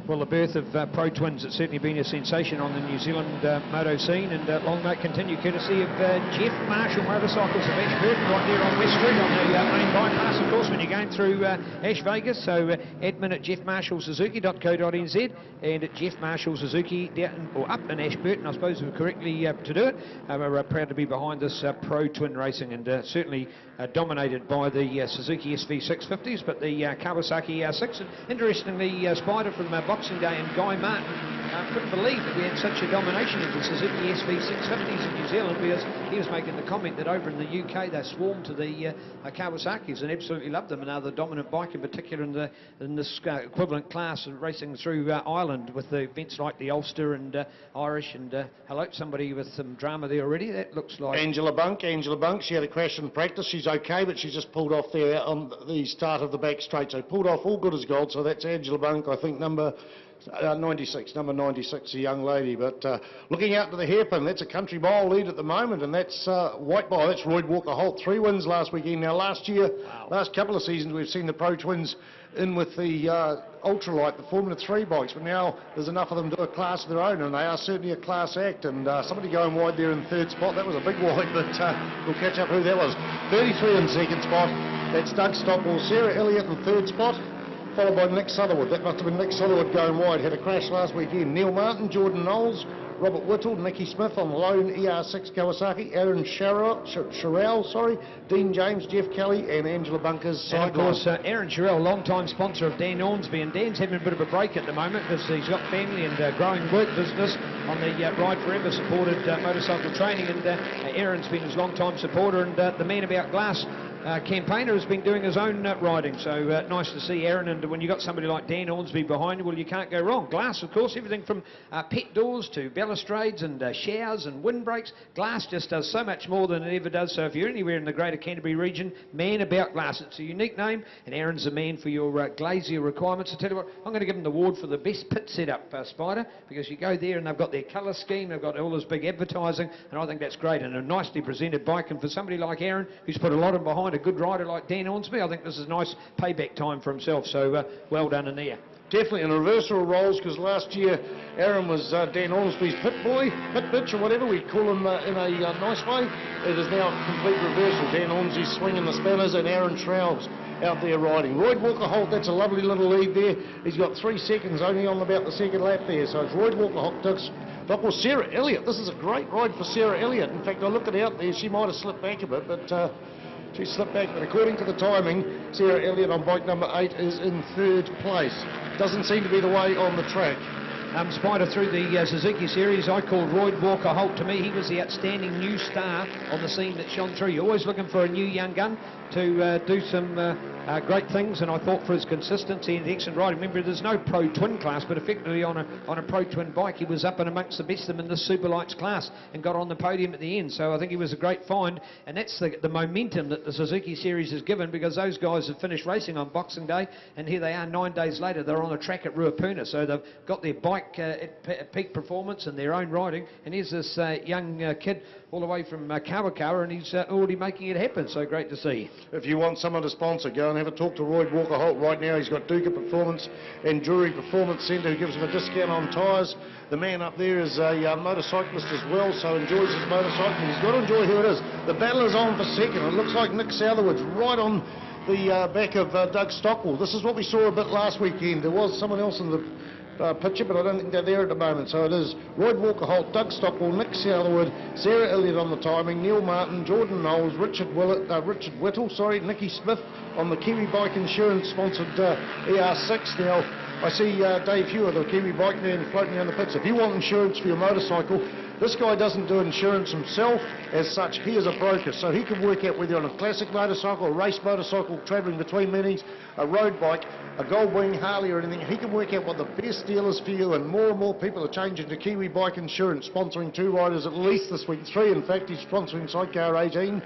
Well, the birth of Pro Twins, it's certainly been a sensation on the New Zealand moto scene, and long may it continue, courtesy of Jeff Marshall Motorcycles of Ashburton, right there on West Street on the main bypass, of course, when you're going through Ash Vegas. So admin at jeffmarshallsuzuki.co.nz and at Jeff Marshall Suzuki down, or up in Ashburton, I suppose, correctly to do it. We're proud to be behind this Pro Twin racing, and certainly dominated by the Suzuki SV650s, but the Kawasaki R6. And interestingly, Spider from Boxing Day and Guy Martin couldn't believe that we had such a domination of the Suzuki SV650s in New Zealand, because he was making the comment that over in the UK they swarmed to the Kawasaki's and absolutely loved them, and are the dominant bike in particular in this equivalent class of racing through Ireland with the events like the Ulster and Irish. And hello, somebody with some drama there already. That looks like Angela Bunk. She had a crash in practice. She's okay, but she's just pulled off there on the start of the back straight. So pulled off all good as gold. So that's Angela Bunk, I think number 96, a young lady. But looking out to the hairpin, that's a country mile lead at the moment, and that's white ball. That's Royd Walker-Holt, 3 wins last weekend. Now last year, last couple of seasons, we've seen the Pro Twins in with the ultralight, the Formula 3 bikes, but now there's enough of them to do a class of their own, and they are certainly a class act. And somebody going wide there in 3rd spot, that was a big wide, but we'll catch up who that was. 33 in 2nd spot, that's Doug Stockwell. Sarah Elliott in 3rd spot, followed by Nick Sutherwood. That must have been Nick Sutherwood going wide. Had a crash last weekend. Neil Martin, Jordan Knowles, Robert Whittle, Nicky Smith on the lone ER6 Kawasaki, Aaron Sherrell, Dean James, Jeff Kelly, and Angela Bunkers. And of course, Aaron Sherrell, long-time sponsor of Dan Ormsby, and Dan's having a bit of a break at the moment because he's got family and growing work business on the Ride Forever supported motorcycle training, and Aaron's been his long-time supporter, and the Man About Glass campaigner has been doing his own riding. So nice to see Aaron, and when you've got somebody like Dan Ormsby behind you, well, you can't go wrong. Glass, of course, everything from pet doors to balustrades and showers and windbreaks. Glass just does so much more than it ever does. So if you're anywhere in the greater Canterbury region, Man About Glass, it's a unique name, and Aaron's the man for your glazier requirements. I tell you what, I'm going to give him the award for the best pit setup, Spider, because you go there and they've got their colour scheme, they've got all this big advertising, and I think that's great, and a nicely presented bike. And for somebody like Aaron, who's put a lot in behind a good rider like Dan Ormsby, I think this is a nice payback time for himself. So well done in there. Definitely in reversal of roles, because last year Aaron was Dan Ormsby's pit boy, pit bitch, or whatever we call him in a nice way. It is now a complete reversal. Dan Ormsby's swinging the spanners and Aaron Shrouds out there riding. Royd Walker-Holt, that's a lovely little lead there. He's got 3 seconds only on about the 2nd lap there. So it's Royd Walker-Holt, Doug, Sarah Elliott. This is a great ride for Sarah Elliott. In fact, I looked it out there. She might have slipped back a bit, but she slipped back. But according to the timing, Sarah Elliott on bike number 8 is in 3rd place. Doesn't seem to be the way on the track. Spider, through the Suzuki series, I called Royd Walker-Holt. To me, he was the outstanding new star on the scene that shone through. You're always looking for a new young gun to do some great things, and I thought for his consistency and excellent riding. Remember, there's no Pro Twin class, but effectively on a Pro Twin bike, he was up and amongst the best of them in this Super Lights class and got on the podium at the end. So I think he was a great find, and that's the momentum that the Suzuki series has given, because those guys have finished racing on Boxing Day, and here they are 9 days later. They're on the track at Ruapuna, so they've got their bike at peak performance and their own riding. And here's this young kid all the way from Kawakawa, and he's already making it happen. So great to see. If you want someone to sponsor, go and have a talk to Royd Walker-Holt. Right now he's got Duca Performance and Drury Performance Centre, who gives him a discount on tyres. The man up there is a motorcyclist as well, so enjoys his motorcycle. He's got to enjoy who it is. The battle is on for 2nd. It looks like Nick Southerwood's right on the back of Doug Stockwell. This is what we saw a bit last weekend. There was someone else in the picture, but I don't think they're there at the moment. So it is Royd Walker-Holt, Doug Stockwell, Nick Southerwood, Sarah Elliott on the timing, Neil Martin, Jordan Knowles, Richard Whittle, Nicky Smith on the Kiwi Bike Insurance sponsored ER6. Now I see Dave Hewer, the Kiwi Bike man, floating around the pits. If you want insurance for your motorcycle, this guy doesn't do insurance himself as such. He is a broker, so he can work out whether you're on a classic motorcycle, a race motorcycle travelling between meetings, a road bike, a Goldwing, Harley or anything. He can work out what the best deal is for you, and more people are changing to Kiwi Bike Insurance, sponsoring 2 riders at least this week. 3, in fact. He's sponsoring Sidecar 18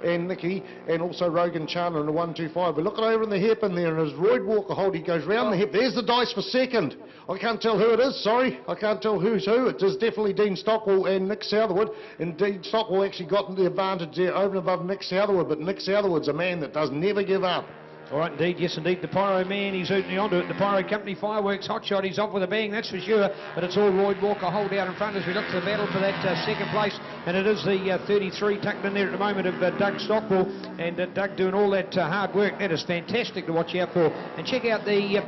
and Nicky, and also Rogan Chandler in the 125. But look over in the hairpin there, and as Royd Walker-Holt, he goes round the hip. There's the dice for 2nd. I can't tell who it is, sorry. I can't tell who's who. It is definitely Dean Stockwell and Nick Southerwood. And Dean Stockwell actually got the advantage there over and above Nick Southerwood, but Nick Southerwood's a man that does never give up. All right, indeed, yes, indeed. The Pyro Man, he's certainly onto it. The Pyro Company Fireworks Hotshot, he's off with a bang, that's for sure. But it's all Roy Walker Holt out in front as we look to the battle for that second place. And it is the 33 tucked in there at the moment of Doug Stockwell. And Doug doing all that hard work. That is fantastic to watch out for. And check out the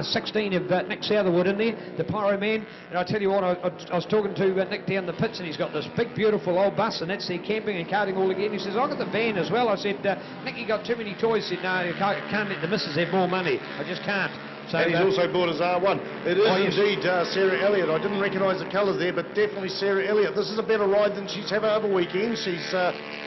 16 of Nick Southerwood in there, the Pyro Man. And I tell you what, I was talking to Nick down the pits, and he's got this big beautiful old bus, and that's their camping and karting all again. He says, I've got the van as well. I said, Nick, you got too many toys. He said, no, you can't let the missus have more money. I just can't. So, and he's also bought his R1. It is indeed Sarah Elliott. I didn't recognise the colours there, but definitely Sarah Elliott. This is a better ride than she's had over weekends. She's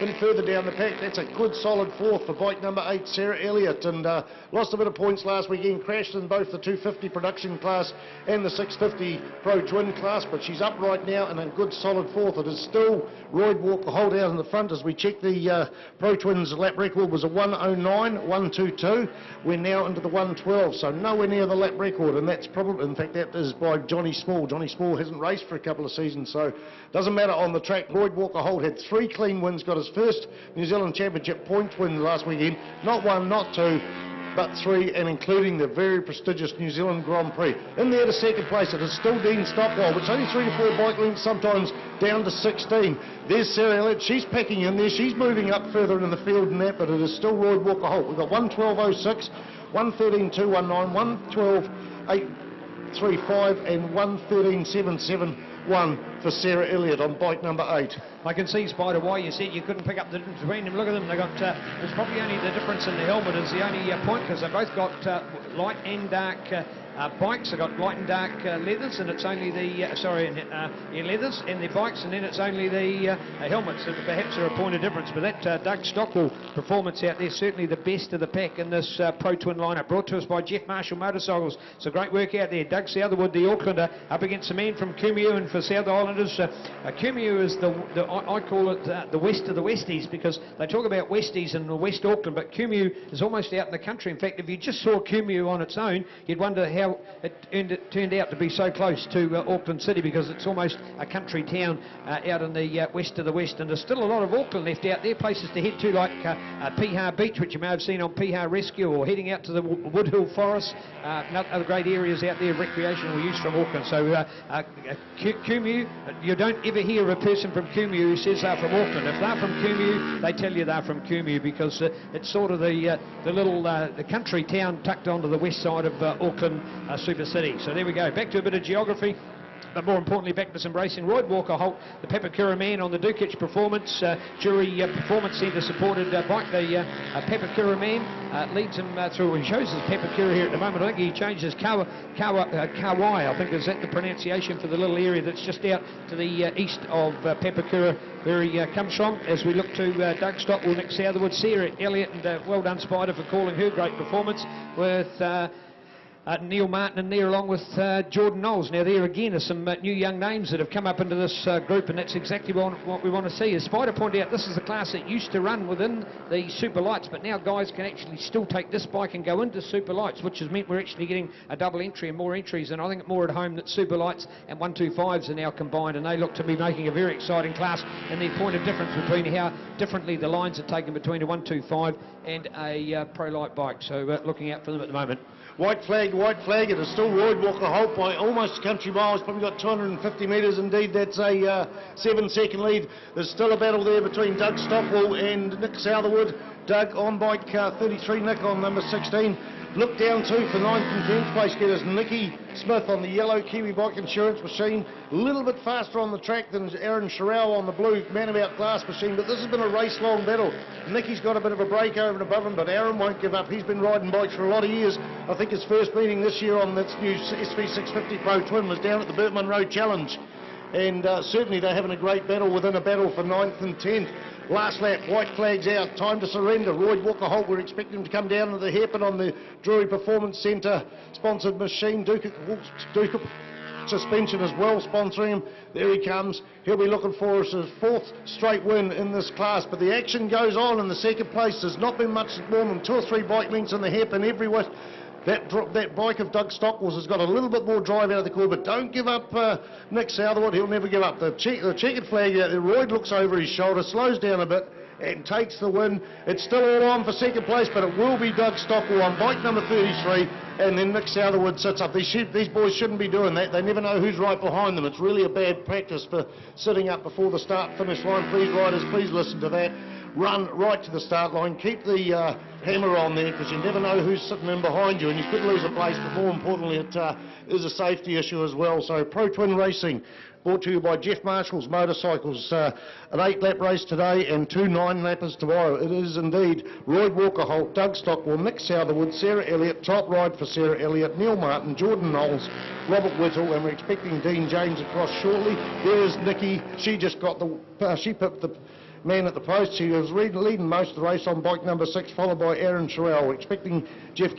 been further down the pack. That's a good solid fourth for bike number 8, Sarah Elliott. And lost a bit of points last weekend, crashed in both the 250 production class and the 650 Pro Twin class, but she's up right now and a good solid fourth. It is still Roy Walker Holt out in the front as we check the Pro Twins lap record was a 109.122. We're now into the 112, so nowhere near the lap record, and that's probably, in fact, that is by Johnny Small. Johnny Small hasn't raced for a couple of seasons, so doesn't matter on the track. Roy Walker Holt had 3 clean wins, got his first New Zealand Championship point win last weekend. Not 1, not 2, but 3, and including the very prestigious New Zealand Grand Prix. In there to second place, it is still Dean Stockwell, which is only 3 to 4 bike lengths, sometimes down to 16. There's Sarah Elliott, she's packing in there, she's moving up further in the field than that, but it is still Roy Walker Holt. We've got 112.06, 113.219, 112.835 and 113.771 for Sarah Elliott on bike number 8. I can see, Spider, why you said you couldn't pick up the difference between them. Look at them, they got, there's probably only the difference in the helmet is the only point, because they've both got light and dark bikes. They've got light and dark leathers, and it's only the, leathers and the bikes, and then it's only the helmets that perhaps are a point of difference. But that Doug Stockwell performance out there, certainly the best of the pack in this Pro Twin lineup, brought to us by Jeff Marshall Motorcycles. So great work out there. Doug Southerwood, the Aucklander, up against a man from Kumeu, and for South Islanders, Kumeu is I call it the west of the Westies, because they talk about Westies in the West Auckland, but Kumeu is almost out in the country. In fact, if you just saw Kumeu on its own, you'd wonder how it turned out to be so close to Auckland City, because it's almost a country town out in the west of the West. And there's still a lot of Auckland left out there, places to head to like Piha Beach, which you may have seen on Piha Rescue, or heading out to the Woodhill Forest, other great areas out there of recreational use from Auckland. So Kumeu, you don't ever hear a person from Kumeu who says they're from Auckland. If they're from Kumeu, they tell you they're from Kumeu, because it's sort of the little the country town tucked onto the west side of Auckland Super City. So there we go, back to a bit of geography, but more importantly back to some racing. Roy Walker Holt, the Papakura Man on the Dukic Performance Jury Performance Centre supported bike. The Papakura Man leads him through, and shows his Papakura here at the moment. I think he changed his Kauai, I think is that the pronunciation for the little area that's just out to the east of Papakura, where he comes from, as we look to Doug Stockwell, Nick Southerwood, Sarah Elliott, and well done Spider for calling her great performance, with Neil Martin in there along with Jordan Knowles. Now there again are some new young names that have come up into this group, and that's exactly what we want to see. As Spider pointed out, this is a class that used to run within the Super Lights, but now guys can actually still take this bike and go into Super Lights, which has meant we're actually getting a double entry and more entries, and I think more at home that Super Lights and 125s are now combined, and they look to be making a very exciting class. And the point of difference between how differently the lines are taken between a 125 and a Pro Light bike, so looking out for them at the moment. White flag, it is still Roy Walker Holt by almost a country mile. He's probably got 250 metres. Indeed, that's a 7-second lead. There's still a battle there between Doug Stockwell and Nick Southerwood. Doug on bike 33, Nick on number 16. Look down too for 9th and 10th place getters. Nicky Smith on the yellow Kiwi Bike Insurance machine. A little bit faster on the track than Aaron Sherrell on the blue Man About Glass machine, but this has been a race-long battle. Nicky's got a bit of a break over and above him, but Aaron won't give up. He's been riding bikes for a lot of years. I think his first meeting this year on this new SV650 Pro Twin was down at the Burt Munro Challenge. And certainly they're having a great battle within a battle for 9th and 10th. Last lap, white flags out, time to surrender. Roy Walker Holt, we're expecting him to come down to the hairpin on the Drury Performance Centre sponsored machine. Duke Suspension as well sponsoring him. There he comes. He'll be looking for us his 4th straight win in this class. But the action goes on in the second place. There's not been much more than 2 or 3 bike lengths in the hairpin everywhere. That bike of Doug Stockwell's has got a little bit more drive out of the core, but don't give up Nick Southerwood. He'll never give up. The checkered flag out there. Roy looks over his shoulder, slows down a bit, and takes the win. It's still all on for second place, but it will be Doug Stockwell on bike number 33, and then Nick Southerwood sits up. These boys shouldn't be doing that. They never know who's right behind them. It's really a bad practice for sitting up before the start-finish line. Please, riders, please listen to that. Run right to the start line. Keep the hammer on there, because you never know who's sitting in behind you, and you could lose a place, but more importantly, it is a safety issue as well. So Pro Twin Racing, brought to you by Jeff Marshall's Motorcycles. An 8-lap race today and 2 9-lappers tomorrow. It is indeed Roy Walker-Holt, Doug Stockwell, Nick Southerwood, Sarah Elliott, top ride for Sarah Elliott, Neil Martin, Jordan Knowles, Robert Whittle, and we're expecting Dean James across shortly. There is Nikki. She just got the, she pipped the man at the post. She was leading most of the race on bike number 6, followed by Aaron Sherrill. We're expecting Jeff